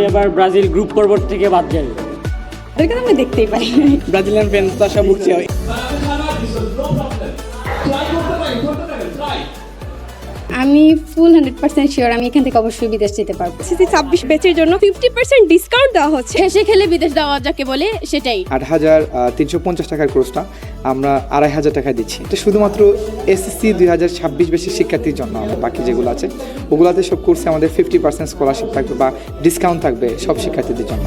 এবার Brazil group পর্ব থেকে বাদ যাবে। এদেরকে আমি দেখতেই পাই। ব্রাজিলিয়ান ফ্যান্স তো আশা ভুগছে। আমি ফুল 100% শিওর আমি এখান থেকে অবশ্যই বিদেশ যেতে পারবো। 26 ব্যাচের জন্য 50% ডিসকাউন্ট দেওয়া হচ্ছে। হেসে খেলে বিদেশ যাওয়া যাকে বলে সেটাই। 8,350 টাকার কোর্সটা আমরা 2,500 টাকায় দিচ্ছি। এটা শুধুমাত্র এসএসসি 2026 বেশি শিক্ষার্থীর জন্য। বাকি যেগুলো আছে ওগুলাতে সব কোর্সে আমাদের 50% স্কলারশিপ থাকবে বা ডিসকাউন্ট থাকবে সব শিক্ষার্থীদের জন্য।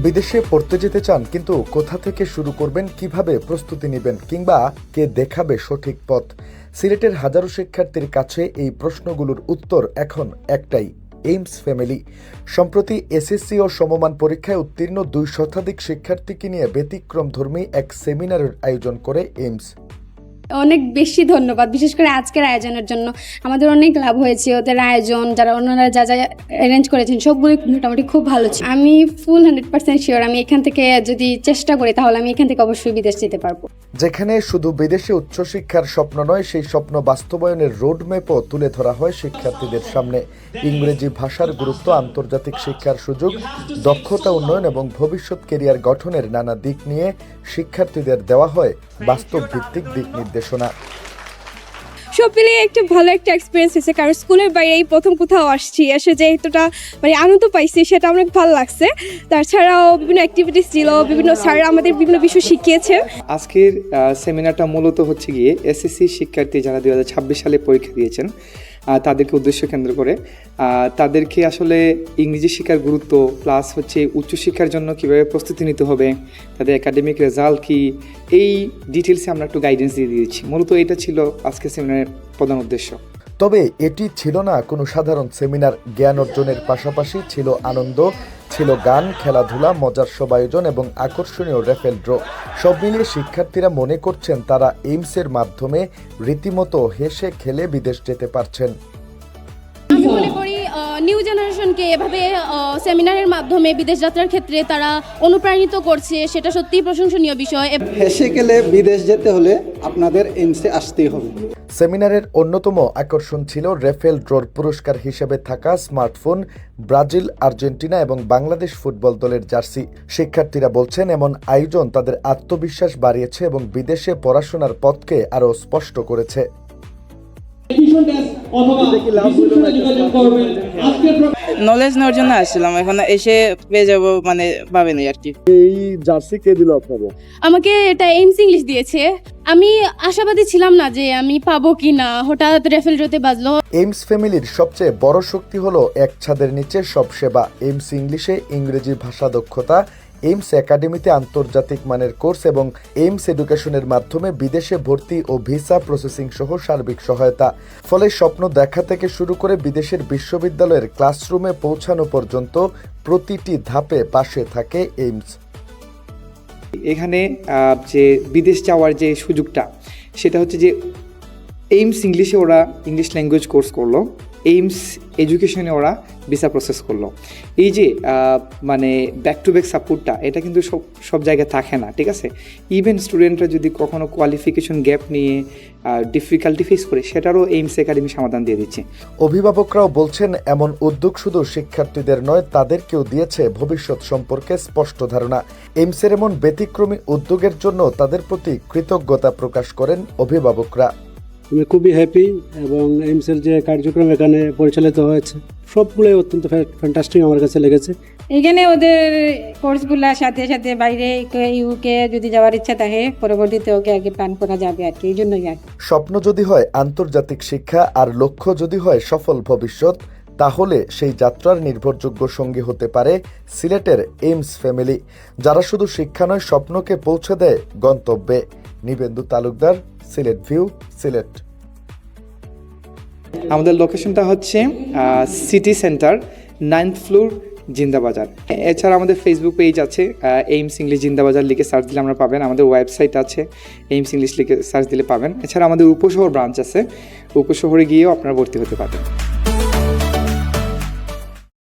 বিদেশে পড়তে যেতে চান, কিন্তু কোথা থেকে শুরু করবেন, কিভাবে প্রস্তুতি নেবেন, কিংবা কে দেখাবে সঠিক পথ? সিলেটের হাজারো শিক্ষার্থীর কাছে এই প্রশ্নগুলোর উত্তর এখন একটাই, এইমস ফ্যামিলি। সম্প্রতি এসএসসি ও সমমান পরীক্ষায় উত্তীর্ণ 2 শতাধিক শিক্ষার্থীকে নিয়ে ব্যতিক্রমধর্মী এক সেমিনারের আয়োজন করে এইমস। অনেক বেশি ধন্যবাদ, বিশেষ করে আজকের আয়োজনের জন্য। আমাদের অনেক লাভ হয়েছে। ওদের আয়োজন, যারা ওনারা যা যা অ্যারেঞ্জ করেছেন সবগুলোই মোটামুটি খুব ভালো ছিল। আমি ফুল 100% শিওর আমি এখান থেকে যদি চেষ্টা করি তাহলে আমি এখান থেকে অবশ্যই বিদেশ যেতে পারবো। যেখানে শুধু বিদেশে উচ্চশিক্ষার স্বপ্ন নয়, সেই স্বপ্ন বাস্তবায়নের রোডম্যাপও তুলে ধরা হয় শিক্ষার্থীদের সামনে। ইংরেজি ভাষার গুরুত্ব, আন্তর্জাতিক শিক্ষার সুযোগ, দক্ষতা উন্নয়ন এবং ভবিষ্যৎ কেরিয়ার গঠনের নানা দিক নিয়ে শিক্ষার্থীদের দেওয়া হয় বাস্তব ভিত্তিক দিক নির্দেশনা। সব মিলিয়ে একটা ভালো একটা এক্সপিরিয়েন্স হয়েছে, কারণ স্কুলের বাইরে এই প্রথম কোথাও আসছি, এসে যে এতটা মানে আনন্দ পাইছি সেটা অনেক ভালো লাগছে। তাছাড়াও বিভিন্ন অ্যাক্টিভিটিস ছিল, বিভিন্ন স্যার আমাদের বিভিন্ন বিষয় শিখিয়েছে। আজকের সেমিনারটা মূলত হচ্ছে গিয়ে এসএসসি শিক্ষার্থী যারা 2026 সালে পরীক্ষা দিয়েছেন তাদেরকে উদ্দেশ্য কেন্দ্র করে তাদেরকে আসলে ইংরেজি শিক্ষার গুরুত্ব, প্লাস হচ্ছে উচ্চশিক্ষার জন্য কীভাবে প্রস্তুতি নিতে হবে, তাদের একাডেমিক রেজাল্ট কী, এই ডিটেলসে আমরা একটু গাইডেন্স দিয়ে দিয়েছি। মূলত এটা ছিল আজকের সেমিনারের প্রধান উদ্দেশ্য। তবে এটি ছিল না কোনো সাধারণ সেমিনার। জ্ঞান অর্জনের পাশাপাশি ছিল আনন্দ, ছিল গান, খেলাধুলা, মজার সব আয়োজন এবং আকর্ষণীয় রেফেল ড্র। সব মিলিয়ে শিক্ষার্থীরা মনে করছেন তারা এইমসের মাধ্যমে রীতিমতো হেসে খেলে বিদেশ যেতে পারছেন। আমি মনে করি নিউ জেনারেশনকে এভাবে সেমিনারের মাধ্যমে বিদেশ যাত্রার ক্ষেত্রে তারা অনুপ্রাণিত করছে, সেটা সত্যিই প্রশংসনীয় বিষয়। হেসে গেলে বিদেশ যেতে হলে আপনাদের এইমসে আসতেই হবে। সেমিনারের অন্যতম আকর্ষণ ছিল রেফেল ড্রর পুরস্কার হিসেবে থাকা স্মার্টফোন, ব্রাজিল, আর্জেন্টিনা এবং বাংলাদেশ ফুটবল দলের জার্সি। শিক্ষার্থীরা বলছেন এমন আয়োজন তাদের আত্মবিশ্বাস বাড়িয়েছে এবং বিদেশে পড়াশোনার পথকে আরও স্পষ্ট করেছে। নলেজ নেওয়ার জন্য আসছিলাম, এখন এসে পেয়ে যাবো মানে ভাবেনি আর কি। এই জার্সি কে দিল আপনাদের? আমাকে এটা এইমস ইংলিশ দিয়েছে। আমি আশাবাদী ছিলাম না যে আমি পাবো কি না, হঠাৎ রেফেল ড্রতে বাজলো। এইমস ফ্যামিলির সবচেয়ে বড় শক্তি হলো এক ছাদের নিচে সব সেবা। এইমস ইংলিশে ইংরেজি ভাষা দক্ষতা, এইমস একাডেমিতে আন্তর্জাতিক মানের কোর্স এবং এইমস এডুকেশনের মাধ্যমে বিদেশে ভর্তি ও ভিসা প্রসেসিং সহ সার্বিক সহায়তা। ফলে স্বপ্ন দেখা থেকে শুরু করে বিদেশের বিশ্ববিদ্যালয়ের ক্লাসরুমে পৌঁছানো পর্যন্ত প্রতিটি ধাপে পাশে থাকে এইমস। এখানে যে বিদেশ যাওয়ার যে সুযোগটা, সেটা হচ্ছে যে এইমস ইংলিশে ওরা ইংলিশ ল্যাঙ্গুয়েজ কোর্স করলো, এইমস এডুকেশনে ওরা ভিসা প্রসেস করলো। এই যে মানে ব্যাক টু ব্যাক সাপোর্টটা, এটা কিন্তু সব জায়গায় থাকে না, ঠিক আছে। ইভেন স্টুডেন্টরা যদি কখনো কোয়ালিফিকেশন গ্যাপ নিয়ে ডিফিকাল্টি ফেস করে, সেটারও এইমস একাডেমি সমাধান দিয়ে দিচ্ছে। অভিভাবকরাও বলছেন এমন উদ্যোগ শুধু শিক্ষার্থীদের নয়, তাদেরকেও দিয়েছে ভবিষ্যৎ সম্পর্কে স্পষ্ট ধারণা। এইমসের এমন ব্যতিক্রমী উদ্যোগের জন্য তাদের প্রতি কৃতজ্ঞতা প্রকাশ করেন অভিভাবকরা। আমি খুবই হ্যাপি এবং এইমসের যে কার্যক্রম এখানে পরিচালিত হয়েছে সবগুলোই অত্যন্ত ফ্যান্টাস্টিক আমার কাছে লেগেছে। এখানে ওদের কোর্সগুলোর সাথে সাথে বাইরে ইউকে যদি যাওয়ার ইচ্ছা থাকে পরবর্তীতে ওকে আগে প্ল্যান করা যাবে আর কি, এই জন্যই আর কি। স্বপ্ন যদি হয় আন্তর্জাতিক শিক্ষা আর লক্ষ্য যদি হয় সফল ভবিষ্যৎ, তাহলে সেই যাত্রার নির্ভরযোগ্য সঙ্গী হতে পারে সিলেটের এইমস ফ্যামিলি, যারা শুধু শিক্ষা নয় স্বপ্নকে পৌঁছে দেয় গন্তব্যে। নিবেন্দু তালুকদার, সিলেট ভিউ, সিলেট। আমাদের লোকেশনটা হচ্ছে city centre 9th floor, Zindabazar. এছাড়া আমাদের ফেসবুক পেজ আছে, এইমস ইংলিশ জিন্দাবাজার লিখে সার্চ দিলে আমরা পাবেন। আমাদের ওয়েবসাইট আছে, এইমস ইংলিশ লিখে সার্চ দিলে পাবেন। এছাড়া আমাদের উপশহর ব্রাঞ্চ আছে, উপশহরে গিয়েও আপনারা ভর্তি হতে পারবেন।